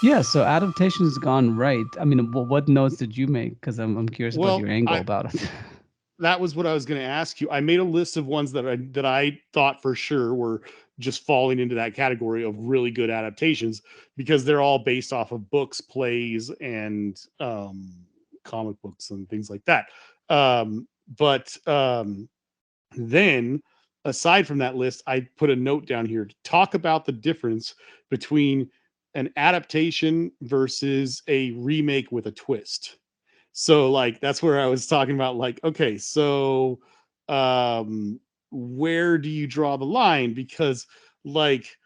Yeah, so adaptation's gone right. I mean, what notes did you make? Because I'm curious about Well, your angle about it. that was what I was going to ask you. I made a list of ones that I thought for sure were just falling into that category of really good adaptations because they're all based off of books, plays, and comic books and things like that. But then, aside from that list, I put a note down here to talk about the difference between an adaptation versus a remake with a twist. So like that's where I was talking about like okay, so um where do you draw the line because like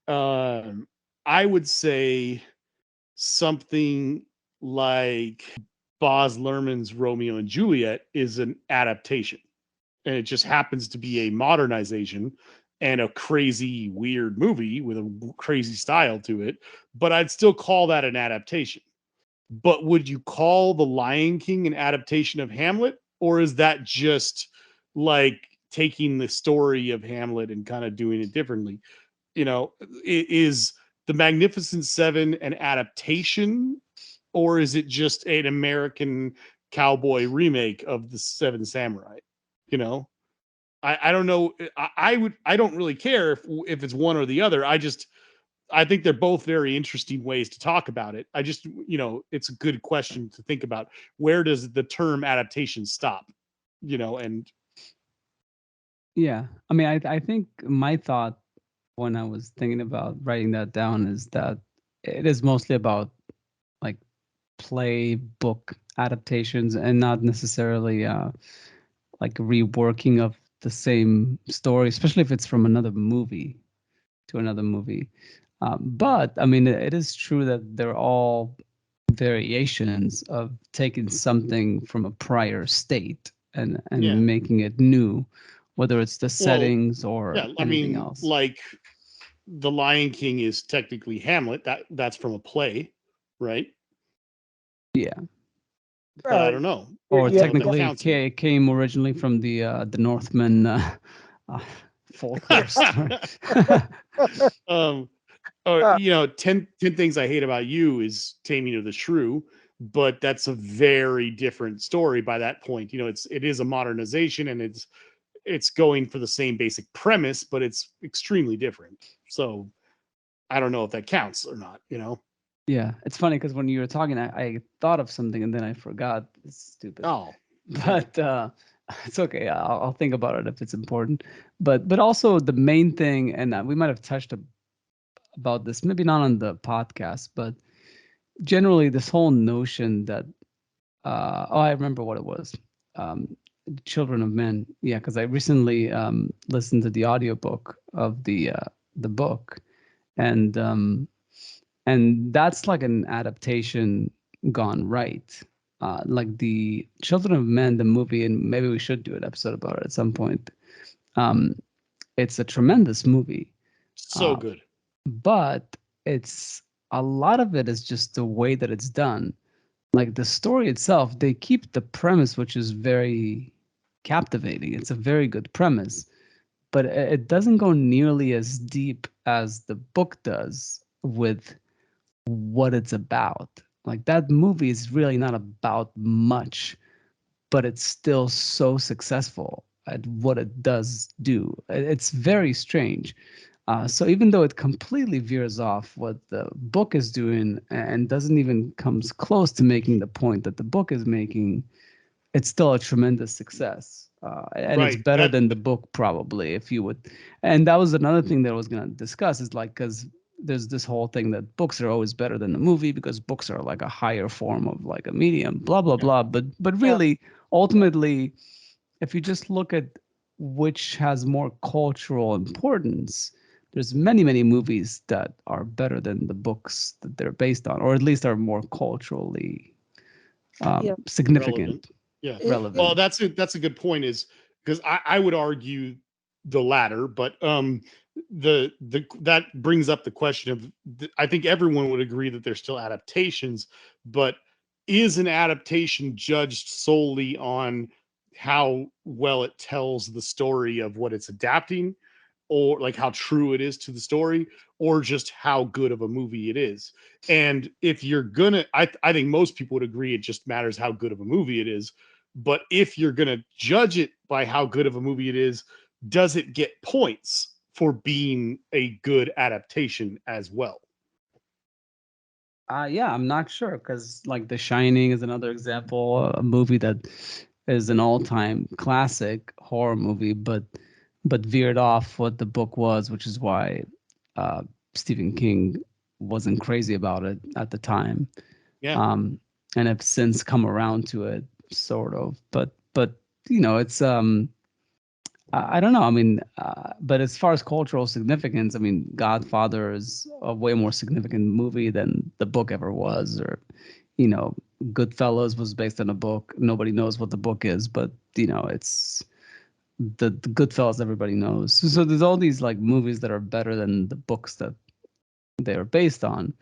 um I would say something like Baz Luhrmann's Romeo and Juliet is an adaptation and it just happens to be a modernization and a crazy weird movie with a crazy style to it, but I'd still call that an adaptation. But would you call The Lion King an adaptation of Hamlet, or is that just like taking the story of Hamlet and kind of doing it differently? You know, is The Magnificent Seven an adaptation, or is it just an American cowboy remake of the Seven Samurai? You know, I don't know. I don't really care if it's one or the other. I think they're both very interesting ways to talk about it. I just, it's a good question to think about. Where does the term adaptation stop? And Yeah, I mean, I think my thought when I was thinking about writing that down is that it is mostly about like play book adaptations and not necessarily like reworking of the same story, especially if it's from another movie to another movie. But I mean, it is true that they're all variations of taking something from a prior state and yeah, making it new, whether it's the well, settings or yeah. I anything mean, else. like The Lion King is technically Hamlet. That's from a play, right? Yeah. But I Well, don't know. Or I don't know if that technically, counts or not. it came originally from the Northman uh, folklore story. um, or uh, 10 things I hate about you is Taming of the Shrew, but that's a very different story by that point. It is a modernization and it's going for the same basic premise, but it's extremely different. So I don't know if that counts or not. Yeah, it's funny because when you were talking, I thought of something and then I forgot. It's stupid, Oh, sorry. but it's okay. I'll think about it if it's important. But also the main thing, and we might have touched about this, maybe not on the podcast, but generally this whole notion that oh, I remember what it was. Um, Children of Men. Yeah, because I recently listened to the audiobook of the book, and that's like an adaptation gone right. Like the Children of Men, the movie, and maybe we should do an episode about it at some point. Um, it's a tremendous movie, So uh, good. but it's a lot of it is just the way that it's done. Like the story itself, they keep the premise, which is very captivating. It's a very good premise, but it doesn't go nearly as deep as the book does with what it's about. Like that movie is really not about much, but it's still so successful at what it does do. It's very strange. So even though it completely veers off what the book is doing and doesn't even comes close to making the point that the book is making, it's still a tremendous success. And it's Right. better That than the book probably if you would. And that was another thing that I was going to discuss is like because there's this whole thing that books are always better than the movie because books are like a higher form of like a medium, blah blah yeah. blah. But yeah, really, ultimately, if you just look at which has more cultural importance, there's many movies that are better than the books that they're based on, or at least are more culturally yeah. Relevant. significant, Yeah. It, Well, relevant. that's a good point is because I would argue the latter, but the that brings up the question of I think everyone would agree that they're still adaptations, but is an adaptation judged solely on how well it tells the story of what it's adapting, or like how true it is to the story, or just how good of a movie it is. And if you're gonna, I think most people would agree it just matters how good of a movie it is. But if you're gonna judge it by how good of a movie it is, does it get points for being a good adaptation as well? Yeah, I'm not sure because like The Shining is another example, a movie that is an all-time classic horror movie, but veered off what the book was, which is why uh, Stephen King wasn't crazy about it at the time, Yeah. um, and have since come around to it, sort of. But it's I don't know. I mean, but as far as cultural significance, I mean, Godfather is a way more significant movie than the book ever was, or you know, Goodfellas was based on a book. Nobody knows what the book is, but it's the Goodfellas everybody knows. So there's all these like movies that are better than the books that they are based on.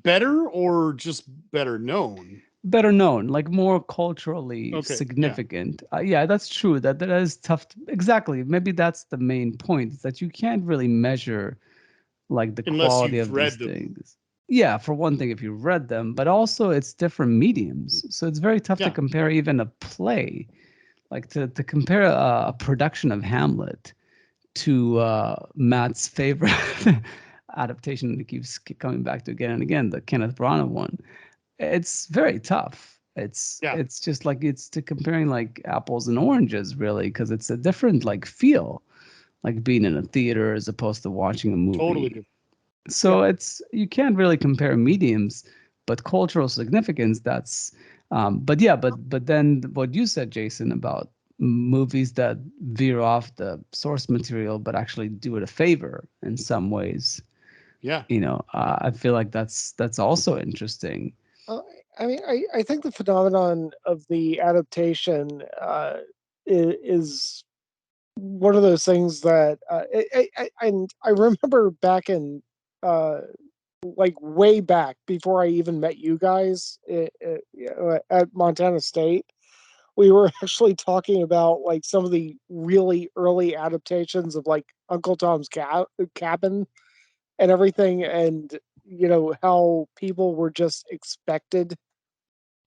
Better or just better known? Better known, like more culturally Okay. Yeah. significant. Yeah, that's true. That is tough. Exactly. Maybe that's the main point, is that you can't really measure like the Unless quality you've of these read them. things. Yeah, for one thing, if you read them, but also it's different mediums. So it's very tough to Yeah. compare even a play, like to compare a production of Hamlet to Matt's favorite adaptation that keeps coming back to again and again, the Kenneth Branagh one. It's very tough. It's Yeah. it's just like it's to comparing like apples and oranges, really, because it's a different like feel, like being in a theater as opposed to watching a Totally movie. different. So Yeah. it's you can't really compare mediums, but cultural significance, that's but yeah, but then what you said, Jason, about movies that veer off the source material but actually do it a favor in some ways, Yeah. I feel like that's also interesting. Uh, I mean, I think the phenomenon of the adaptation is one of those things that I remember back in uh, like way back before I even met you guys at Montana State. We were actually talking about like some of the really early adaptations of like Uncle Tom's Cabin and everything, and how people were just expected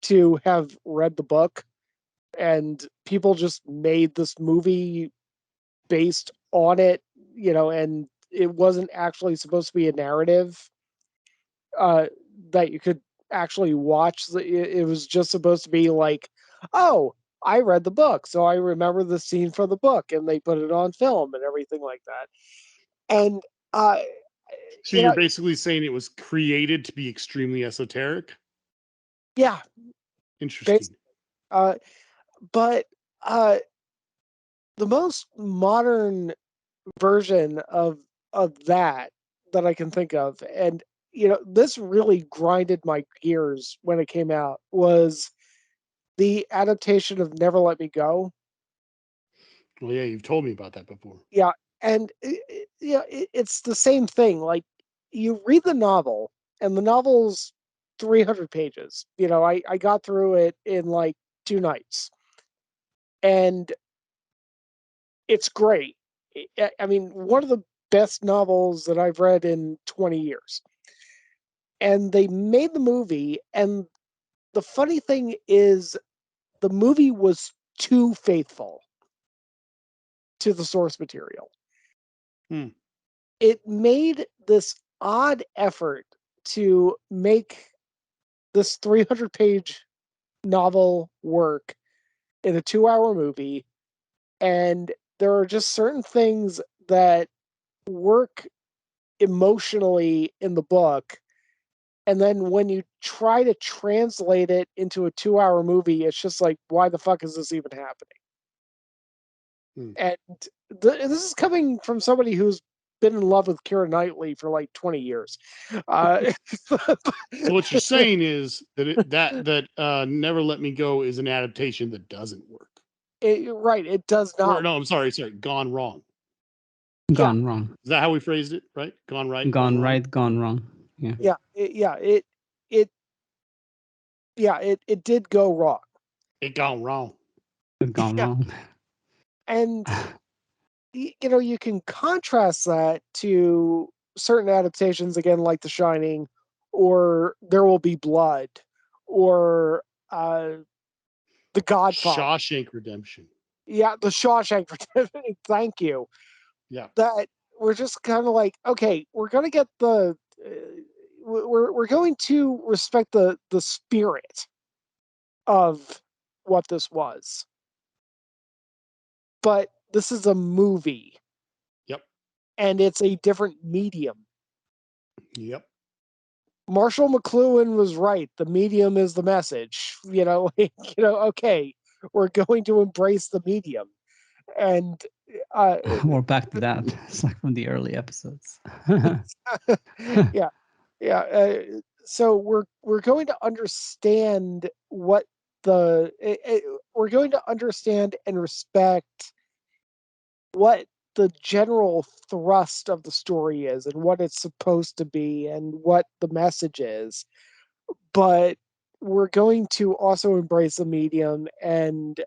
to have read the book, and people just made this movie based on it, and it wasn't actually supposed to be a narrative uh, that you could actually watch. It was just supposed to be like, oh, I read the book, so I remember the scene from the book, and they put it on film and everything like that. And uh, So you you're know, basically saying it was created to be extremely esoteric? yeah, Interesting. basically. Uh, but uh, the most modern version of that I can think of, and this really grinded my gears when it came out, was the adaptation of Never Let Me Go. Well, yeah, you've told me about that before. Yeah, and it's the same thing. Like, you read the novel, and the novel's 300 pages. I got through it in like 2 nights, and it's great. I mean, one of the best novels that I've read in 20 years. And they made the movie, and the funny thing is, the movie was too faithful to the source material. Hmm. It made this odd effort to make this 300-page novel work in a 2-hour movie, and there are just certain things that work emotionally in the book, and then when you try to translate it into a 2-hour movie, it's just like, why the fuck is this even happening? Hmm. And this is coming from somebody who's been in love with Keira Knightley for like 20 years. Uh, So what you're saying is that Never Let Me Go is an adaptation that doesn't work. right, it does Or not. no, I'm sorry, Gone Wrong. Yeah, Gone wrong. Is that how we phrased it? Right? Gone right, gone Gone wrong. right, gone wrong. Yeah. it it did go wrong. It gone wrong. Gone Yeah, wrong. and you can contrast that to certain adaptations, again, like The Shining, or There Will Be Blood, or The Godfather. Shawshank Redemption. Yeah, The Shawshank Redemption. Thank you. Yeah. That we're just kind of like, okay, we're gonna get we're going to respect the spirit of what this was, but this is a movie. Yep. And it's a different medium. Yep. Marshall McLuhan was right. The medium is the message. Okay, we're going to embrace the medium. And We're back to that. It's like from the early episodes. yeah, yeah. So we're going to understand what we're going to understand and respect what the general thrust of the story is and what it's supposed to be and what the message is. But we're going to also embrace the medium and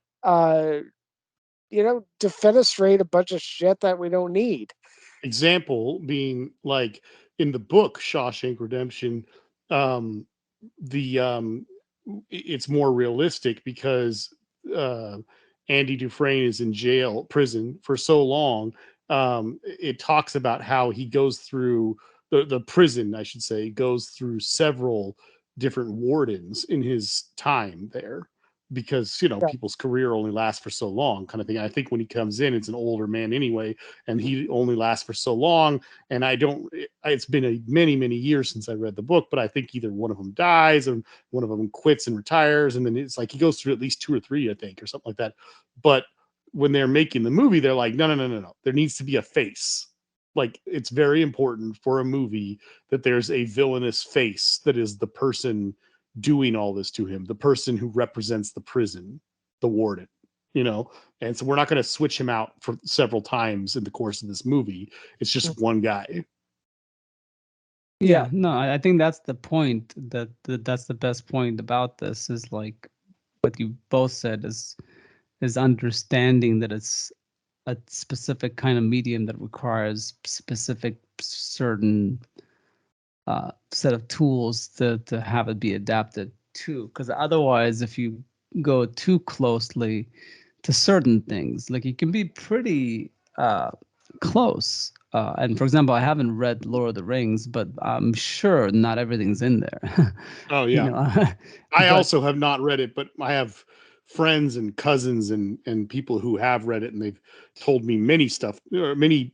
defenestrate a bunch of shit that we don't need. Example being like in the book Shawshank Redemption, um, it's more realistic because uh, Andy Dufresne is in prison for so long. It talks about how he goes through the prison, I should say, goes through several different wardens in his time there because Yeah, people's career only lasts for so long, kind of thing. I think when he comes in, it's an older man anyway, and he only lasts for so long. And it's been many years since I read the book, but I think either one of them dies and one of them quits and retires, and then it's like he goes through at least 2 or 3, I think, or something like that. But when they're making the movie, they're like, no, there needs to be a face. Like, it's very important for a movie that there's a villainous face that is the person doing all this to him, the person who represents the prison, the warden, you know. And so we're not going to switch him out for several times in the course of this movie. It's just one guy. yeah, Yeah, no, I think that's the point. That's the best point about this is like what you both said is understanding that it's a specific kind of medium that requires specific certain set of tools to have it be adapted to. Because otherwise, if you go too closely to certain things, like you can be pretty close. And for example, I haven't read Lord of the Rings, but I'm sure not everything's in there. Oh you yeah. know, I but also have not read it, but I have friends and cousins and people who have read it, and they've told me many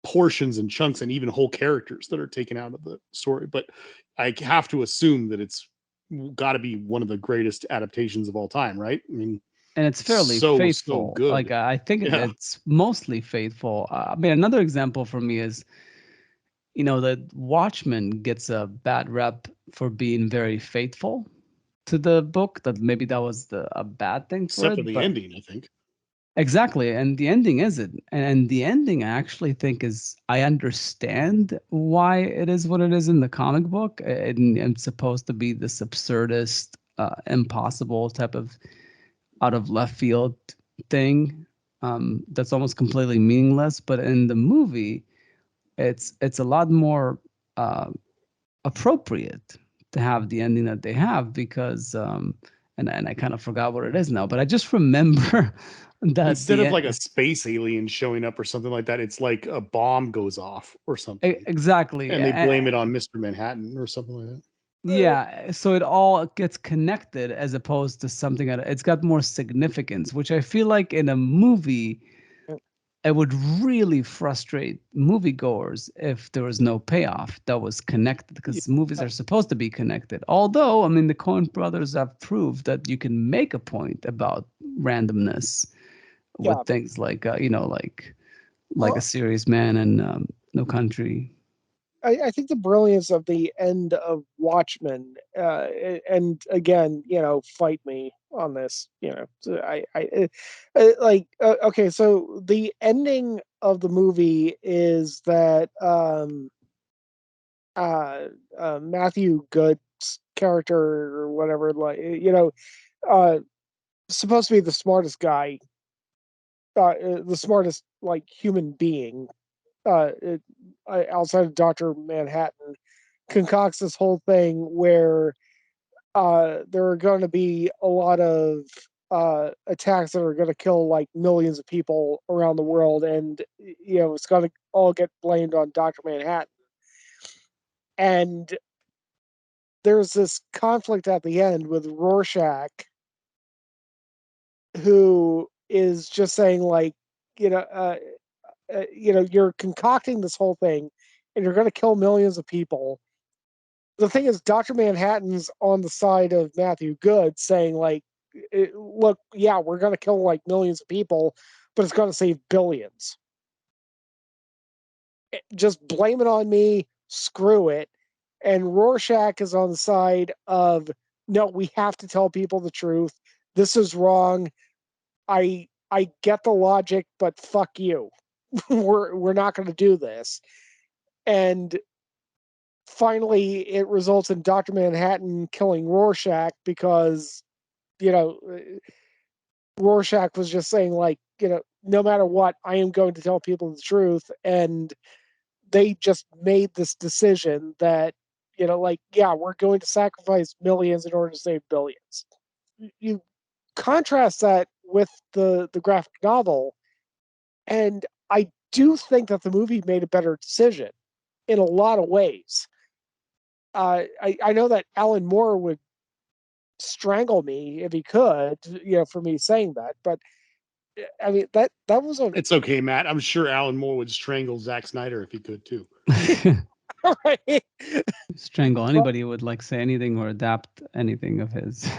portions and chunks and even whole characters that are taken out of the story. But I have to assume that it's got to be one of the greatest adaptations of all time, right? I mean, and it's it's fairly so faithful. Like good. I think Yeah. it's mostly faithful. I mean, another example for me is that Watchmen gets a bad rep for being very faithful to the book. That maybe that was a bad thing for Except for it, the but ending, I think. exactly. And the ending is it, and the ending I actually think is I understand why it is what it is in the comic book. And it's supposed to be this absurdist, impossible type of out of left field thing. That's almost completely meaningless. But in the movie, it's a lot more appropriate to have the ending that they have because and I kind of forgot what it is now, but I just remember that Instead the of like a space alien showing up or something like that, it's like a bomb goes off or something, exactly and they blame it on Mr. Manhattan or something like that. yeah, so it all gets connected as opposed to something that it's got more significance, which I feel like in a movie it would really frustrate moviegoers if there was no payoff that was connected because movies are supposed to be connected. Although, I mean, the Coen brothers have proved that you can make a point about randomness yeah. with things like, like Well, A Serious Man and No Country. I think the brilliance of the end of Watchmen, and again, fight me on this. So like, okay, so the ending of the movie is that Matthew Good's character or whatever, like, uh, supposed to be the smartest guy the smartest like human being outside of Dr. Manhattan, concocts this whole thing where there are going to be a lot of attacks that are going to kill like millions of people around the world, and it's going to all get blamed on Dr. Manhattan. And there's this conflict at the end with Rorschach, who is just saying like, you know, uh, you're concocting this whole thing, and you're going to kill millions of people. The thing is, Dr. Manhattan's on the side of Matthew Good, saying like, look, yeah, we're going to kill like millions of people, but it's going to save billions. Just blame it on me. Screw it. And Rorschach is on the side of, no, we have to tell people the truth. This is wrong. I get the logic, but fuck you. We're not going to do this. And finally, it results in Dr. Manhattan killing Rorschach because, you know, Rorschach was just saying, like, no matter what, I am going to tell people the truth. And they just made this decision that, like, yeah, we're going to sacrifice millions in order to save billions. You contrast that with the graphic novel, and I do think that the movie made a better decision in a lot of ways. I know that Alan Moore would strangle me if he could, for me saying that. But I mean, that was a It's okay, Matt. I'm sure Alan Moore would strangle Zack Snyder if he could too. right. Strangle anybody who would like say anything or adapt anything of his.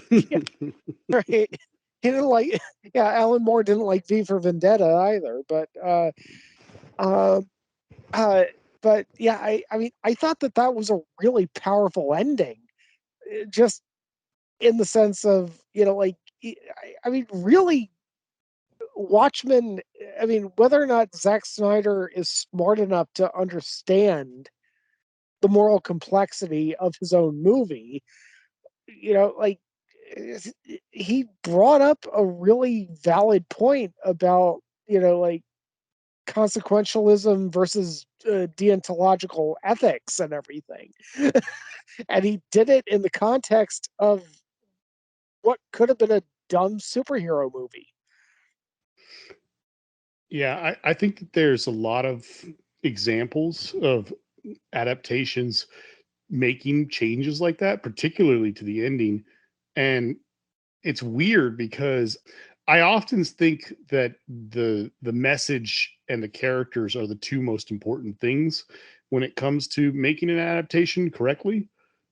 Yeah, right. He didn't like, yeah. Alan Moore didn't like V for Vendetta either, uh, uh, but yeah, I mean, I thought that was a really powerful ending, just in the sense of, like, I mean, really, Watchmen. I mean, whether or not Zack Snyder is smart enough to understand the moral complexity of his own movie, like, he brought up a really valid point about, like, consequentialism versus deontological ethics and everything. And he did it in the context of what could have been a dumb superhero movie. Yeah, I think that there's a lot of examples of adaptations making changes like that, particularly to the ending. And it's weird because I often think that the message and the characters are the two most important things when it comes to making an adaptation correctly.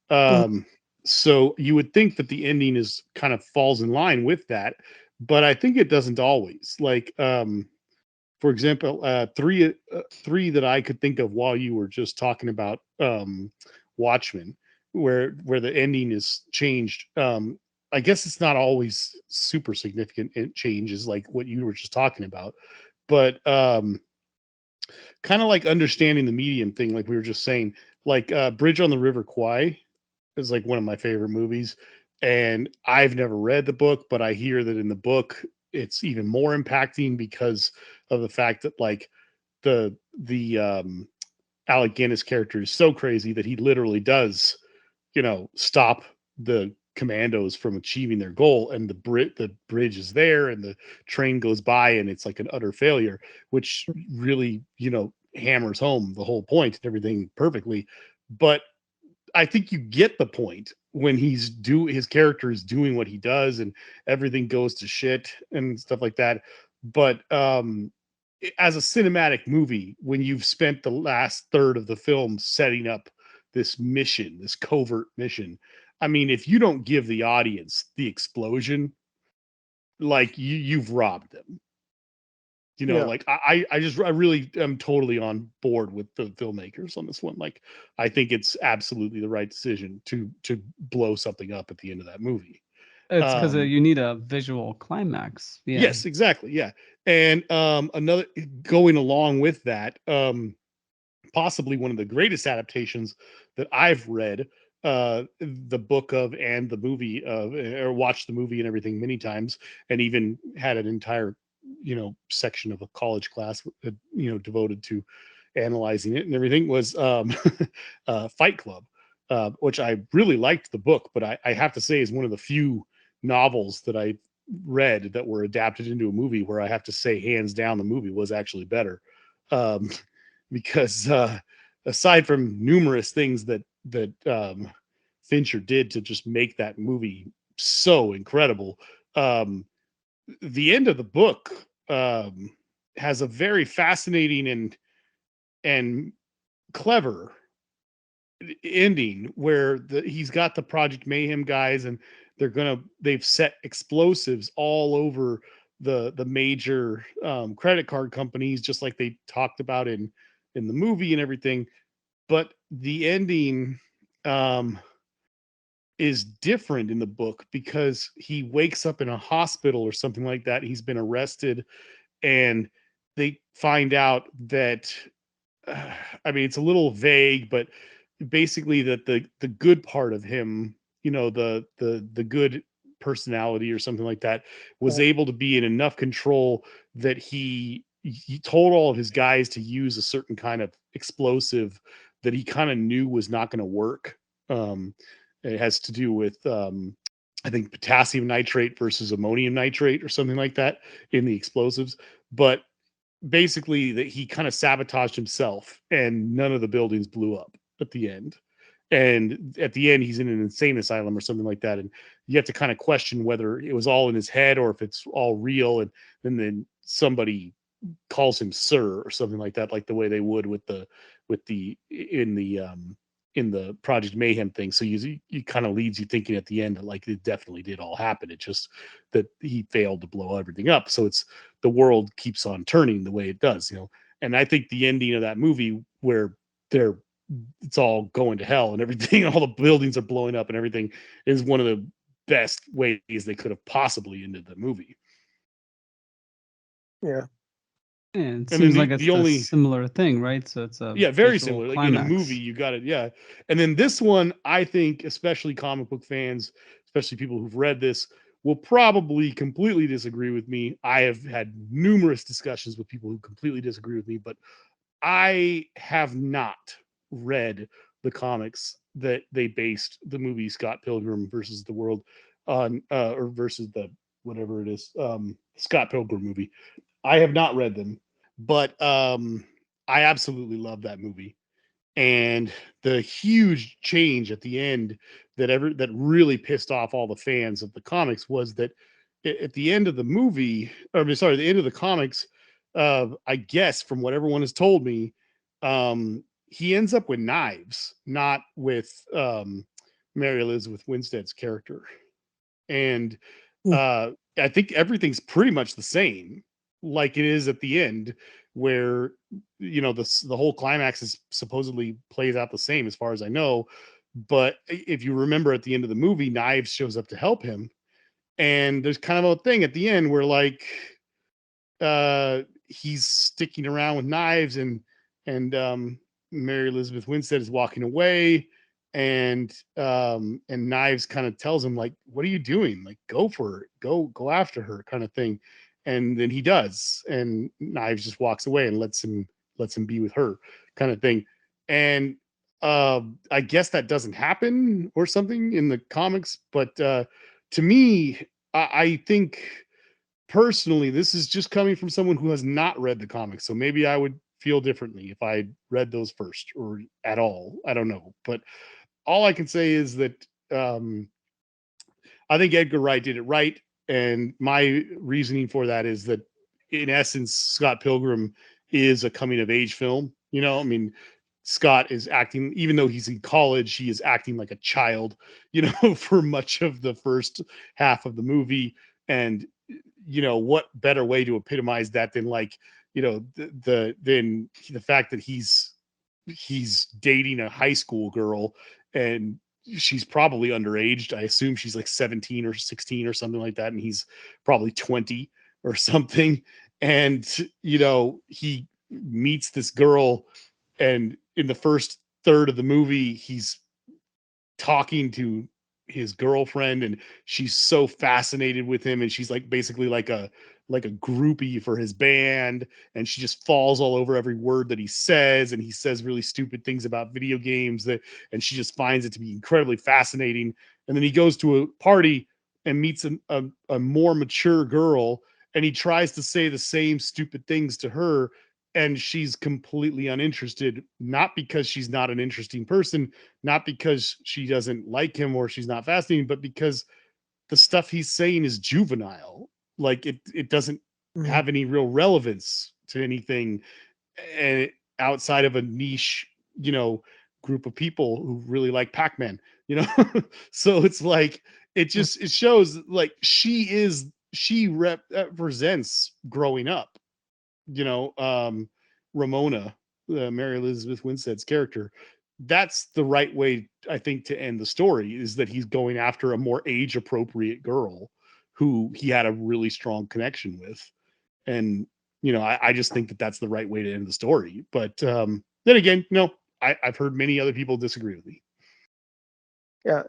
Mhm. Um, so you would think that the ending is kind of falls in line with that, but I think it doesn't always. Like, for example, three that I could think of while you were just talking about Watchmen, where the ending is changed. I guess it's not always super significant changes like what you were just talking about, but kind of like understanding the medium thing, like we were just saying, like Bridge on the River Kwai is like one of my favorite movies. And I've never read the book, but I hear that in the book it's even more impacting because of the fact that like the Alec Guinness character is so crazy that he literally does, stop the commandos from achieving their goal, and the bridge is there and the train goes by and it's like an utter failure, which really, hammers home the whole point and everything perfectly. But I think you get the point when his character is doing what he does and everything goes to shit and stuff like that. But as a cinematic movie, when you've spent the last third of the film setting up this covert mission, I mean, if you don't give the audience the explosion, like you've robbed them. Yeah. Like I really am totally on board with the filmmakers on this one. Like, I think it's absolutely the right decision to blow something up at the end of that movie. It's because Um, you need a visual climax. Yeah. yes, exactly. Yeah. And another going along with that, possibly one of the greatest adaptations that I've read, the book of and the movie of, or watched the movie and everything many times, and even had an entire section of a college class, devoted to analyzing it and everything, was Fight Club, which I really liked the book, but I have to say is one of the few novels that I read that were adapted into a movie where I have to say hands down the movie was actually better, um, because aside from numerous things that Fincher did to just make that movie so incredible, um, the end of the book has a very fascinating and clever ending where he's got the Project Mayhem guys, and they've set explosives all over the major credit card companies, just like they talked about in the movie and everything. But the ending um is different in the book because he wakes up in a hospital or something like that. He's been arrested, and they find out that I mean, it's a little vague, but basically that the good part of him, the good personality or something like that, was able to be in enough control that he told all of his guys to use a certain kind of explosive that he kind of knew was not going to work. It has to do with I think potassium nitrate versus ammonium nitrate or something like that in the explosives. But basically that he kind of sabotaged himself and none of the buildings blew up at the end. And at the end, he's in an insane asylum or something like that. And you have to kind of question whether it was all in his head or if it's all real. And then somebody calls him sir or something like that, like the way they would with the in the Project Mayhem thing. So you kind of leads you thinking at the end that like it definitely did all happen. It's just that he failed to blow everything up. So it's the world keeps on turning the way it does, And I think the ending of that movie where they're it's all going to hell and everything, all the buildings are blowing up and everything, is one of the best ways they could have possibly ended the movie. Yeah. And it And then seems like it's the a only similar thing, right? So it's a yeah, very visual similar. Like in a movie, climax. you got it. Yeah. And then this one, I think, especially comic book fans, especially people who've read this, will probably completely disagree with me. I have had numerous discussions with people who completely disagree with me, but I have not read the comics that they based the movie Scott Pilgrim versus the World on, or versus the whatever it is, Scott Pilgrim movie. I have not read them, but I absolutely love that movie. And the huge change at the end that really pissed off all the fans of the comics was that at the end of the movie, or I mean, sorry, the end of the comics, I guess from what everyone has told me, he ends up with knives, not with Mary Elizabeth Winstead's character. And I think everything's pretty much the same, like it is at the end, where the whole climax is supposedly plays out the same as far as I know. But if you remember at the end of the movie, Knives shows up to help him, and there's kind of a thing at the end where like he's sticking around with Knives, and Mary Elizabeth Winstead is walking away, and Knives kind of tells him like, what are you doing, like go for it, go after her, kind of thing. And then he does, and Knives just walks away and lets him be with her, kind of thing. And I guess that doesn't happen or something in the comics, but to me, I think personally, this is just coming from someone who has not read the comics. So maybe I would feel differently if I read those first or at all. I don't know. But all I can say is that I think Edgar Wright did it right. And my reasoning for that is that, in essence, Scott Pilgrim is a coming of age film. I mean, Scott is acting, even though he's in college, he is acting like a child, for much of the first half of the movie. And, what better way to epitomize that than like, the fact that he's dating a high school girl, and she's probably underaged. I assume she's like 17 or 16 or something like that. And he's probably 20 or something. And, he meets this girl, and in the first third of the movie, he's talking to his girlfriend, and she's so fascinated with him, and she's like basically like like a groupie for his band, and she just falls all over every word that he says, and he says really stupid things about video games and she just finds it to be incredibly fascinating. And then he goes to a party and meets a more mature girl, and he tries to say the same stupid things to her, and she's completely uninterested, not because she's not an interesting person, not because she doesn't like him or she's not fascinating, but because the stuff he's saying is juvenile. Like it doesn't have any real relevance to anything, and outside of a niche, group of people who really like Pac-Man, so it's like it shows like she represents growing up, Ramona, Mary Elizabeth Winstead's character. That's the right way, I think, to end the story, is that he's going after a more age appropriate girl who he had a really strong connection with. And, I just think that that's the right way to end the story. But then again, I've heard many other people disagree with me. Yeah.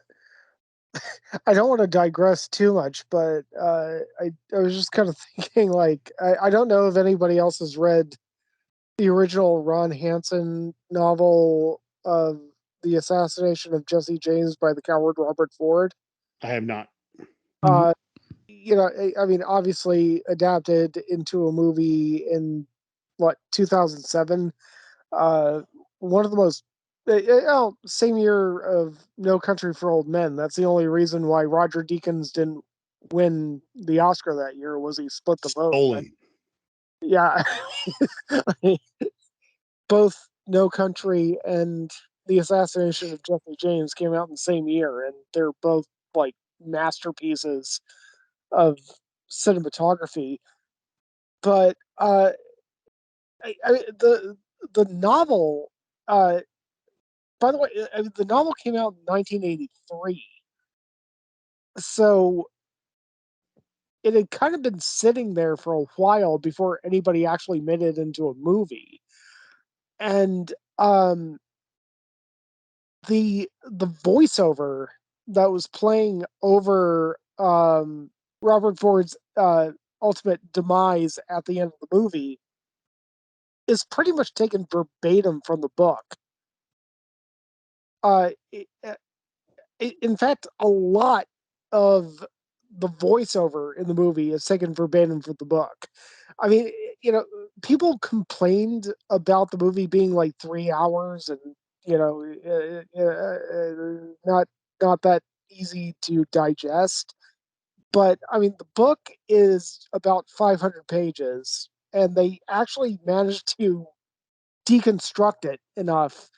I don't want to digress too much, but I was just kind of thinking, like, I don't know if anybody else has read the original Ron Hansen novel of The Assassination of Jesse James by the coward Robert Ford. I have not. Uh, I mean, obviously adapted into a movie in 2007. One of the most same year of No Country for Old Men. That's the only reason why Roger Deakins didn't win the Oscar that year, was he split the vote. Stolen. Yeah. Both No Country and The Assassination of Jesse James came out in the same year, and they're both like masterpieces of cinematography. But the novel, by the way, the novel came out in 1983, so it had kind of been sitting there for a while before anybody actually made it into a movie. And the voiceover that was playing over Robert Ford's ultimate demise at the end of the movie is pretty much taken verbatim from the book. Uh, in fact, a lot of the voiceover in the movie is taken verbatim from the book. I mean, people complained about the movie being like 3 hours and not that easy to digest. But I mean, the book is about 500 pages, and they actually managed to deconstruct it enough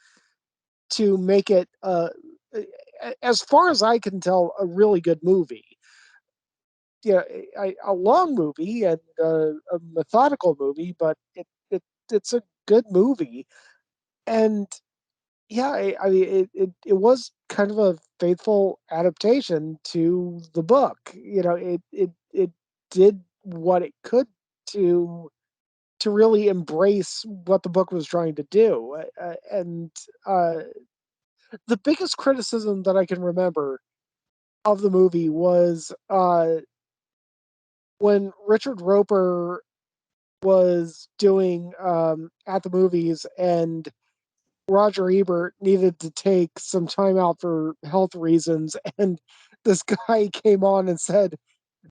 to make it, as far as I can tell, a really good movie. Yeah, a long movie and a methodical movie, but it's a good movie. And yeah, I mean, it was kind of a faithful adaptation to the book. It did what it could to really embrace what the book was trying to do. And the biggest criticism that I can remember of the movie was when Richard Roper was doing at the movies, and Roger Ebert needed to take some time out for health reasons, and this guy came on and said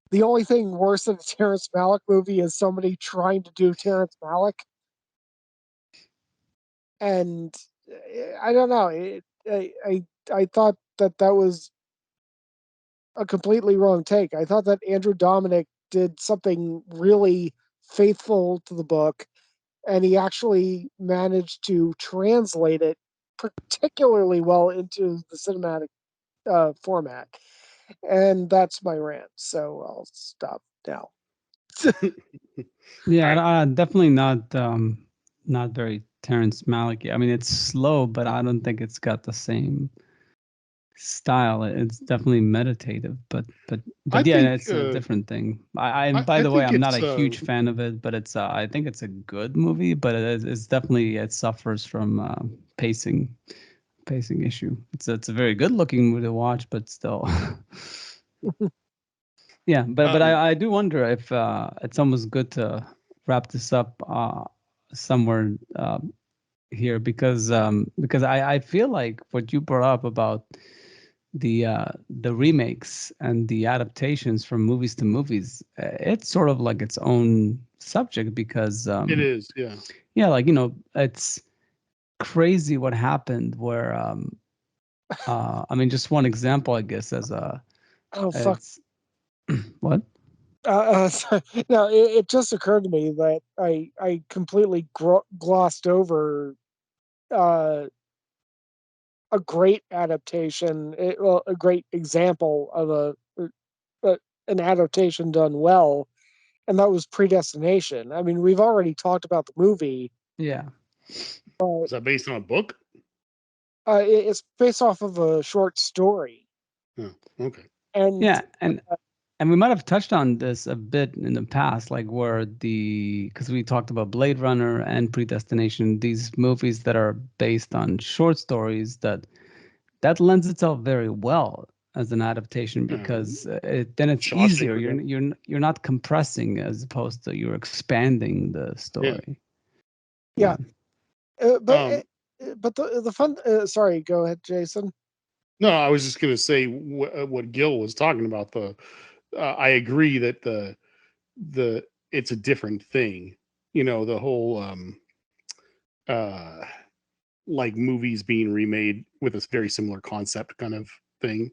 the only thing worse than a Terrence Malick movie is somebody trying to do Terrence Malick. And I don't know. I thought that was a completely wrong take. I thought that Andrew Dominic did something really faithful to the book, and he actually managed to translate it particularly well into the cinematic format. And that's my rant. So I'll stop now. Yeah, Right. definitely not very Terrence Malick. I mean, it's slow, but I don't think it's got the same style. It's definitely meditative, I but yeah, think it's a different thing. And by I the way, think I'm not it's a huge fan of it, but it's I think it's a good movie, but it's definitely, it suffers from pacing issue. It's a very good looking movie to watch, but still. Yeah, but Um, I do wonder if it's almost good to wrap this up somewhere here, because I feel like what you brought up about the remakes and the adaptations from movies to movies, it's sort of like its own subject because it is, yeah. yeah, like it's crazy what happened where I mean, just one example, I guess, as a Oh fuck. it's what. So- no, it just occurred to me that I completely glossed over uh, a great adaptation, well, a great example of an adaptation done well, and that was Predestination. I mean, we've already talked about the movie. Yeah. But Is that based on a book? it's based off of a short story, Oh, okay. and Yeah, and we might have touched on this a bit in the past, like where because we talked about Blade Runner and Predestination, these movies that are based on short stories that lends itself very well as an adaptation because then it's Shawshank easier. You're Redemption. you're not compressing as opposed to you're expanding the Yeah. story. yeah, Yeah. uh, but Um, but the fun. Sorry, go ahead, Jason. no, I was just going to say what Gil was talking about. I agree that the it's a different thing. The whole uh, like movies being remade with a very similar concept kind of thing.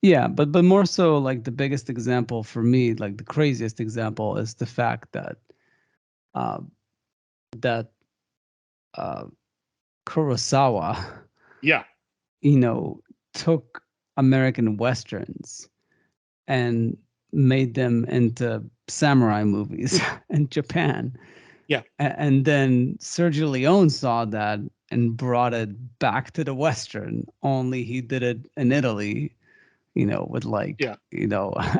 Yeah, but more so like the biggest example for me, like the craziest example is the fact that uh, that uh, Kurosawa, Yeah, you know, took American westerns and made them into samurai movies in Japan. yeah, And then Sergio Leone saw that and brought it back to the western, only he did it in Italy, with like, yeah,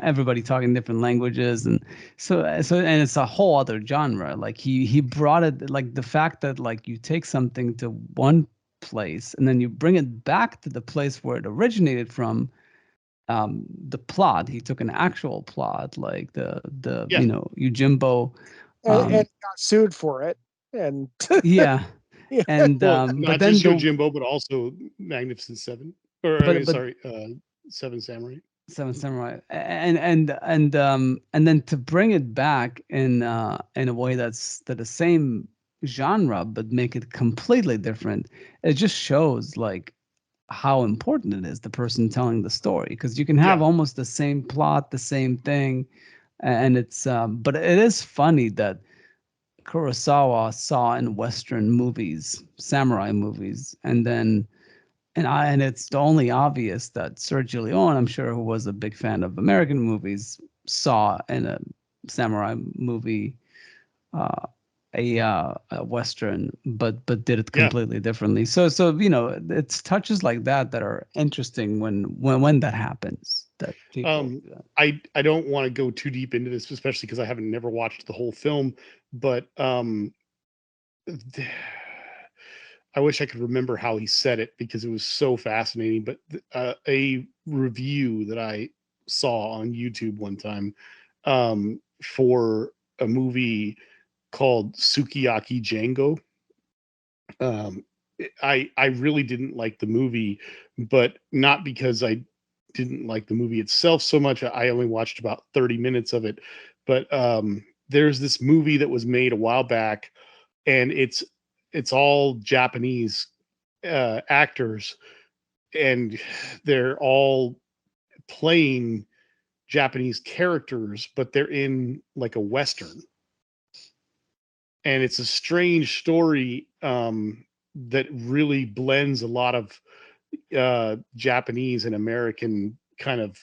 everybody talking different languages. And and it's a whole other genre. Like he brought it, like the fact that like you take something to one place and then you bring it back to the place where it originated from. The plot, he took an actual plot, like the yeah. Yojimbo. And um got sued for it, and yeah. yeah, And Well, but not then just the Yojimbo, but also Magnificent Seven, or I mean, but sorry, Seven Samurai. Seven Samurai, and then to bring it back in a way that's the same genre but make it completely different, it just shows like how important it is, the person telling the story, because you can have Yeah, almost the same plot, the same thing, and it's but it is funny that Kurosawa saw in Western movies, samurai movies, and it's only obvious that Sergio Leone, I'm sure, who was a big fan of American movies, saw in a samurai movie a Western, but did it yeah. completely differently. So it's touches like that are interesting when that happens. That people Um, do that. I don't want to go too deep into this, especially because I haven't never watched the whole film. But I wish I could remember how he said it because it was so fascinating. But a review that I saw on YouTube one time for a movie called Sukiyaki Django. Um, I really didn't like the movie, but not because I didn't like the movie itself so much. I only watched about 30 minutes of it. But there's this movie that was made a while back, and it's all Japanese actors, and they're all playing Japanese characters, but they're in like a western, and it's a strange story that really blends a lot of Japanese and American kind of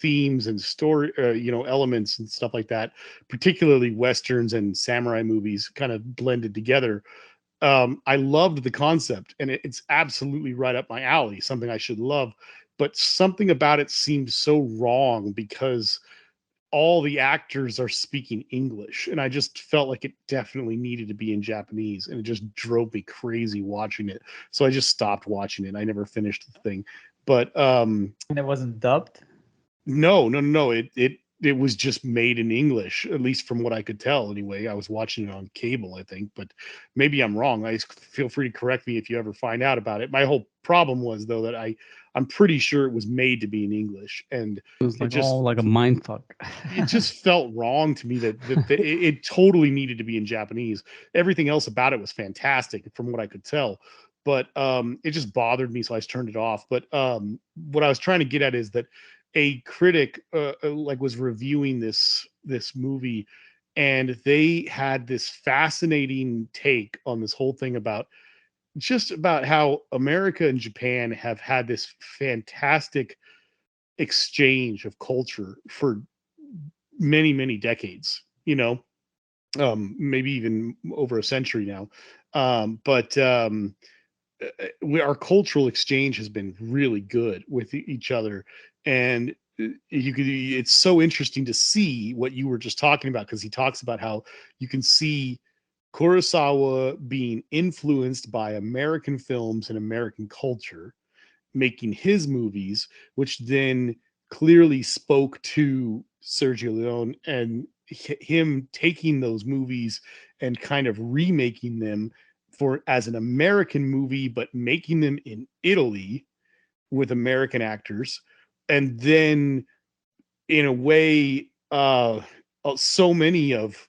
themes and story, elements and stuff like that. Particularly westerns and samurai movies, kind of blended together. I loved the concept, and it's absolutely right up my alley. Something I should love, but something about it seemed so wrong because all the actors are speaking English, and I just felt like it definitely needed to be in Japanese, and it just drove me crazy watching it. So I just stopped watching it. I never finished the thing. But And it wasn't dubbed. no, no, no, no. It it was just made in English, at least from what I could tell. Anyway, I was watching it on cable, I think, but maybe I'm wrong. I feel free to correct me if you ever find out about it. My whole problem was though that I'm pretty sure it was made to be in English, and It was it like all just like a mind fuck. it just felt wrong to me that it totally needed to be in Japanese. Everything else about it was fantastic from what I could tell, but it just bothered me, so I just turned it off. But what I was trying to get at is that a critic like was reviewing this movie, and they had this fascinating take on this whole thing about just about how America and Japan have had this fantastic exchange of culture for many decades, maybe even over a century now. But our cultural exchange has been really good with each other, and it's so interesting to see what you were just talking about, because he talks about how you can see Kurosawa being influenced by American films and American culture, making his movies, which then clearly spoke to Sergio Leone, and him taking those movies and kind of remaking them for as an American movie, but making them in Italy with American actors. And then in a way, so many of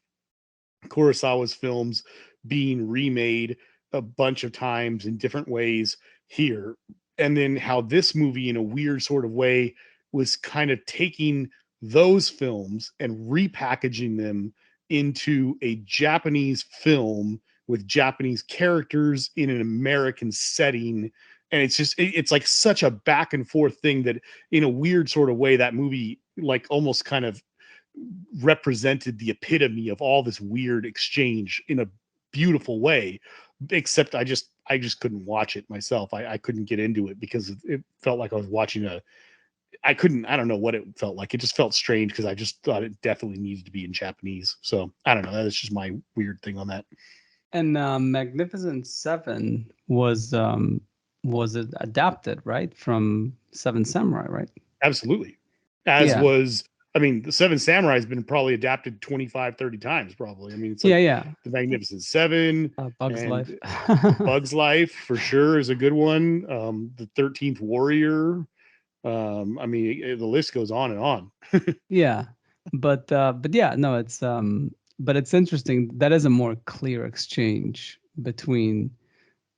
Kurosawa's films being remade a bunch of times in different ways here. And then how this movie, in a weird sort of way, was kind of taking those films and repackaging them into a Japanese film with Japanese characters in an American setting. And it's like such a back and forth thing that, in a weird sort of way, that movie like almost kind of represented the epitome of all this weird exchange in a beautiful way. Except I just couldn't watch it myself. I couldn't get into it because it felt like I was watching I don't know what it felt like. It just felt strange because I just thought it definitely needed to be in Japanese. So I don't know. That's just my weird thing on that. And Magnificent Seven was it adapted, right, from Seven Samurai, right? Absolutely. As Yeah. was, I mean, the Seven Samurai has been probably adapted 25, 30 times, probably. I mean, it's Yeah, like yeah. the Magnificent Seven, Bug's and Life. Bug's Life for sure is a good one. The 13th Warrior. I mean, the list goes on and on. Yeah. But yeah, no, but it's interesting. That is a more clear exchange between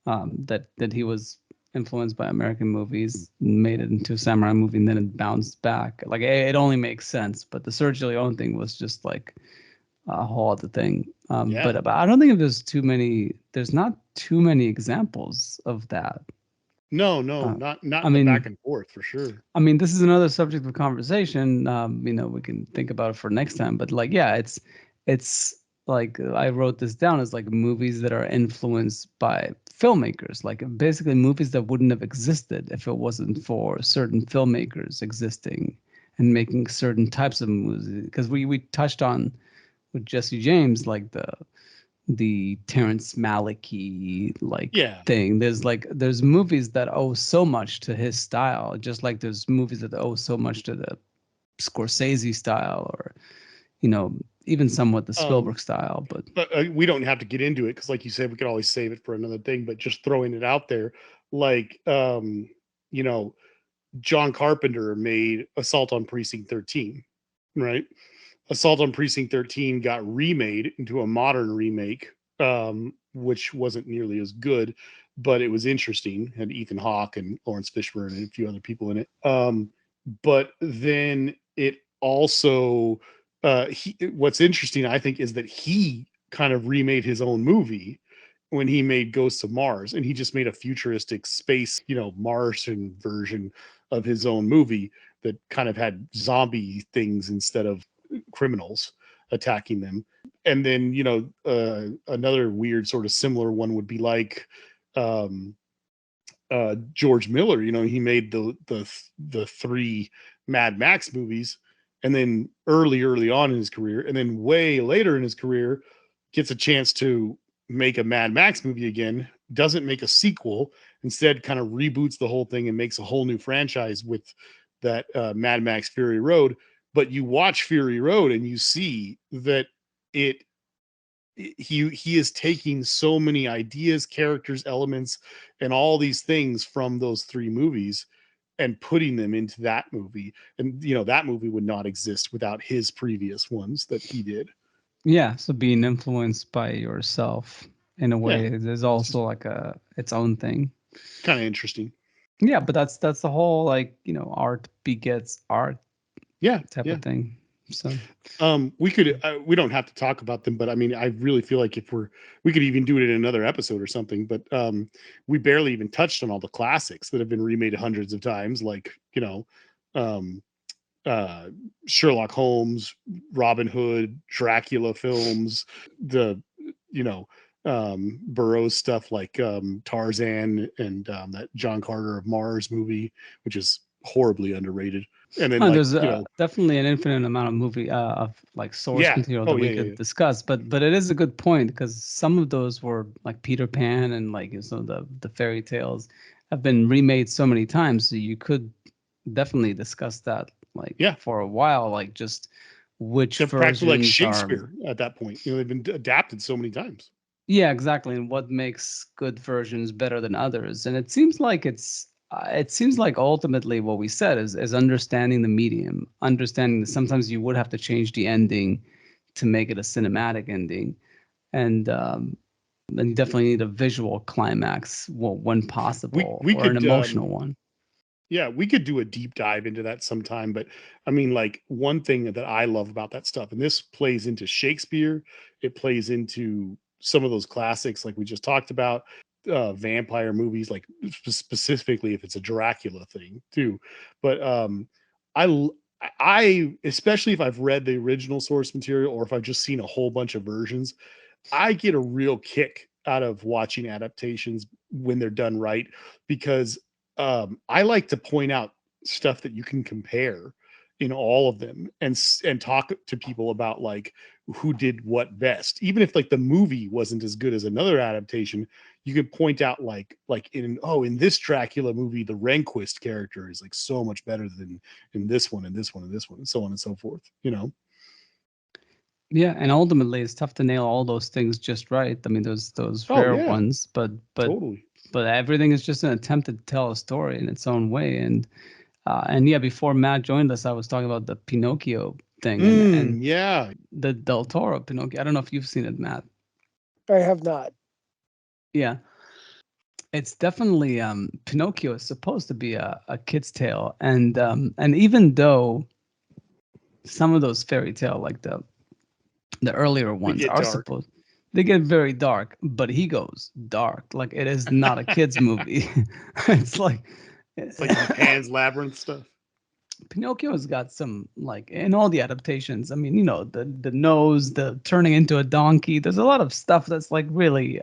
that he was influenced by American movies, made it into a samurai movie, and then it bounced back. Like it only makes sense. But the Sergio Leone thing was just like a whole other thing. Yeah. But I don't think if there's not too many examples of that. No, Uh, not I in the back mean, and forth for sure. this is another subject of conversation. We can think about it for next time. But like, yeah, it's like I wrote this down as like movies that are influenced by filmmakers, like basically movies that wouldn't have existed if it wasn't for certain filmmakers existing and making certain types of movies. Because we touched on with Jesse James, like the Terrence Malick like Yeah. thing. There's movies that owe so much to his style, just like there's movies that owe so much to the Scorsese style, or even somewhat the Um, Spielberg style. But but we don't have to get into it because, like you said, we could always save it for another thing. But just throwing it out there, like you know, John Carpenter made Assault on Precinct 13, right? Assault on Precinct 13 got remade into a modern remake, which wasn't nearly as good, but it was interesting. Had Ethan Hawke and Lawrence Fishburne and a few other people in it. But then it also, what's interesting, I think, is that he kind of remade his own movie when he made Ghosts of Mars, and he just made a futuristic space, Martian version of his own movie that kind of had zombie things instead of criminals attacking them. And then another weird sort of similar one would be like um George Miller. He made the three Mad Max movies, and then early on in his career, and then way later in his career gets a chance to make a Mad Max movie again, doesn't make a sequel, instead kind of reboots the whole thing and makes a whole new franchise with that Mad Max Fury Road. But you watch Fury Road and you see that he is taking so many ideas, characters, elements, and all these things from those 3 movies and putting them into that movie. And that movie would not exist without his previous ones that he did. Yeah, so being influenced by yourself in a way is also like its own thing. Kind of interesting. Yeah, but that's the whole, like, art begets art type of thing. So we could we don't have to talk about them, but I mean, I really feel like if we could even do it in another episode or something, but we barely even touched on all the classics that have been remade hundreds of times, like um Sherlock Holmes, Robin Hood, Dracula films, the Burroughs stuff like Tarzan and that John Carter of Mars movie, which is horribly underrated. And then there's definitely an infinite amount of movie of like source material that we could discuss, but it is a good point, because some of those were like Peter Pan and like some of the fairy tales have been remade so many times, so you could definitely discuss that for a while, like just which versions like Shakespeare at that point. They've been adapted so many times. Yeah, exactly. And what makes good versions better than others? And it seems like ultimately what we said is understanding the medium, understanding that sometimes you would have to change the ending to make it a cinematic ending, and you definitely need a visual climax, when possible, we or could, an emotional one. Yeah, we could do a deep dive into that sometime. But I mean, like, one thing that I love about that stuff, and this plays into Shakespeare, it plays into some of those classics like we just talked about, vampire movies, like specifically if it's a Dracula thing too. But I especially if I've read the original source material or if I've just seen a whole bunch of versions, I get a real kick out of watching adaptations when they're done right, because I like to point out stuff that you can compare in all of them, and talk to people about like who did what best. Even if like the movie wasn't as good as another adaptation, you could point out like in this Dracula movie, the Rehnquist character is like so much better than in this one and this one and this one, and so on and so forth. Yeah, and ultimately it's tough to nail all those things just right. I mean, those rare ones, but totally. But everything is just an attempt to tell a story in its own way. And yeah, before Matt joined us, I was talking about the Pinocchio thing, and the Del Toro Pinocchio. I don't know if you've seen it, Matt. I have not. Yeah, it's definitely Pinocchio is supposed to be a kid's tale, and even though some of those fairy tale, like the earlier ones, are supposed, they get very dark, but he goes dark. Like, it is not a kid's movie. It's like Pan's Labyrinth stuff. Pinocchio has got some, like, in all the adaptations, I mean, the nose, the turning into a donkey. There's a lot of stuff that's like really,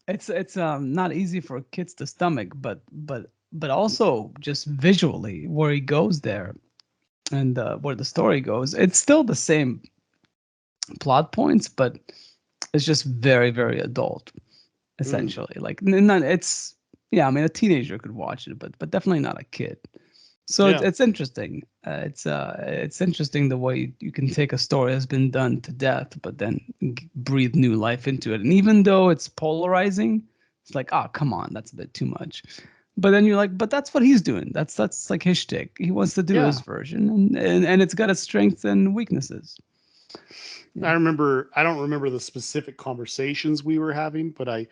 it's not easy for kids to stomach, but also just visually where he goes there, and where the story goes, it's still the same plot points, but it's just very, very adult, essentially. Like, not, it's, yeah, I mean, a teenager could watch it, but definitely not a kid. So it's interesting. It's interesting the way you can take a story that's been done to death, but then breathe new life into it. And even though it's polarizing, it's like, oh, come on, that's a bit too much. But then you're like, but that's what he's doing. That's like his shtick. He wants to do his version, and it's got its strengths and weaknesses. Yeah. I don't remember the specific conversations we were having, but I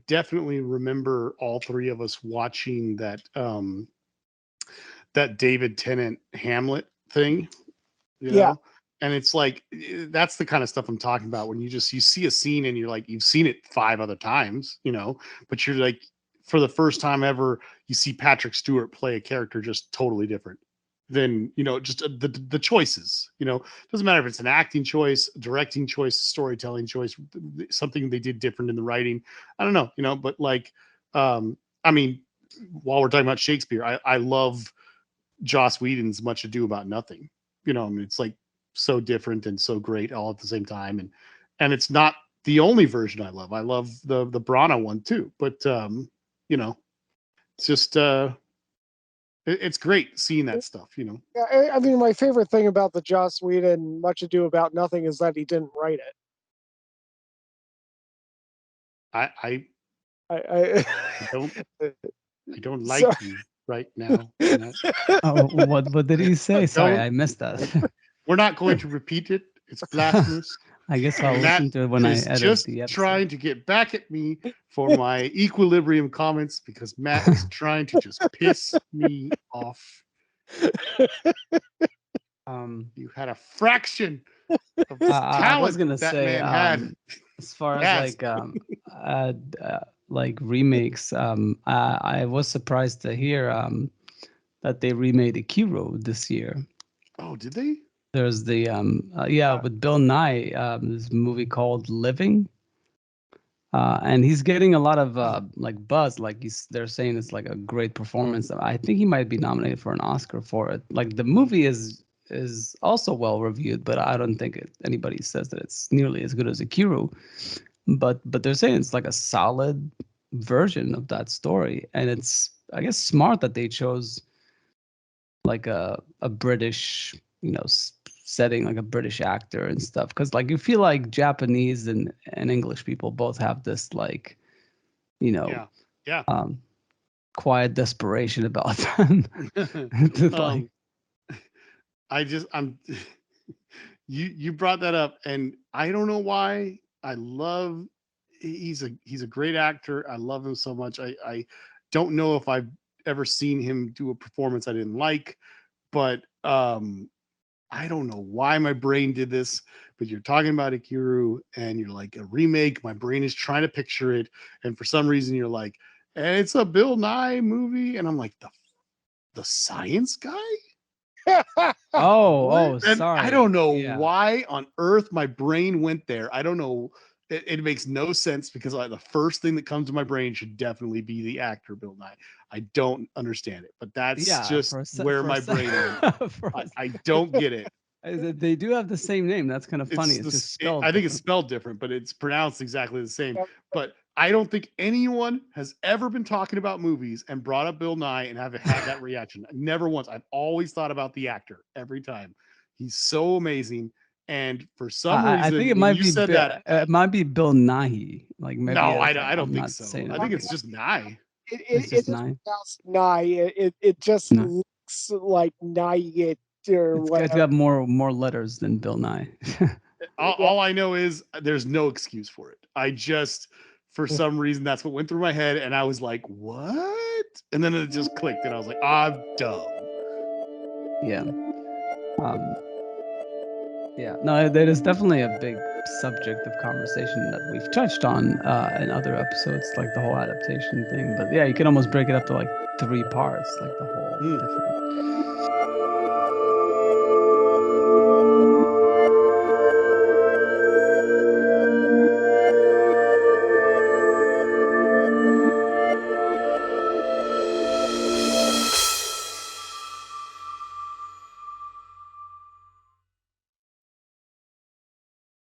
definitely remember all 3 of us watching that David Tennant Hamlet thing, and it's like, that's the kind of stuff I'm talking about, when you see a scene and you're like, you've seen it 5 other times, but you're like, for the first time ever, you see Patrick Stewart play a character just totally different than, just the choices, doesn't matter if it's an acting choice, directing choice, storytelling choice, something they did different in the writing. I don't know, but like, I mean, while we're talking about Shakespeare, I love Joss Whedon's Much Ado About Nothing. I mean, it's like so different and so great all at the same time. And it's not the only version I love. I love the Brana one too. But it's just It's great seeing that stuff, you know. Yeah, I mean, my favorite thing about the Joss Whedon Much Ado About Nothing is that he didn't write it. I I don't I so like you right now, Matt. Oh, what did he say? Sorry, Don't. I missed that. We're not going to repeat it. It's blasphemous. I guess I'll And Matt listen to it when I is edit just the episode. trying to get back at me for my equilibrium comments because Matt is trying to just piss me off. You had a fraction of the I was talent gonna that say, man had. as far as Yes. like remakes, I was surprised to hear that they remade Akira this year. Oh, did they? There's the with Bill Nye, this movie called Living. And he's getting a lot of like buzz. Like they're saying it's like a great performance. I think he might be nominated for an Oscar for it. Like the movie is also well reviewed, but I don't think anybody says that it's nearly as good as Akira. But they're saying it's like a solid version of that story, and it's, I guess, smart that they chose like a British, setting, like a British actor and stuff, because like you feel like Japanese and English people both have this like, you know Yeah. um quiet desperation about them. To, like, I'm you brought that up, and I don't know why. He's a great actor. I love him so much. I don't know if I've ever seen him do a performance I didn't like, but I don't know why my brain did this, but you're talking about Akiru and you're like a remake. My brain is trying to picture it, and for some reason you're like, and it's a Bill Nye movie, and I'm like, the science guy. oh, And I sorry. don't know Yeah. why on earth my brain went there. I don't know. It makes no sense because the first thing that comes to my brain should definitely be the actor Bill Nye. I don't understand it, but that's Yeah, just where my brain went. I don't get it. They do have the same name. That's kind of funny. It's just spelled I think it's different. spelled different, but it's pronounced exactly the same. But I don't think anyone has ever been talking about movies and brought up Bill Nye and have had that reaction. Never once. I've always thought about the actor every time. He's so amazing. And for some I think reason, it when might you be said that, it might be Bill Nighy. Like maybe no, it's like I don't I'm think not so. saying I it think right. it's just Nye. It's it just is Nye. pronounced Nye. It just No. looks like Nye or It's got to whatever. have more letters than Bill Nye. All I know is there's no excuse for it. I just, for some reason, that's what went through my head, and I was like, "What?" And then it just clicked, and I was like, "I'm dumb." Yeah. Yeah. No, there is definitely a big subject of conversation that we've touched on in other episodes, like the whole adaptation thing. But yeah, you can almost break it up to like 3 parts, like the whole different.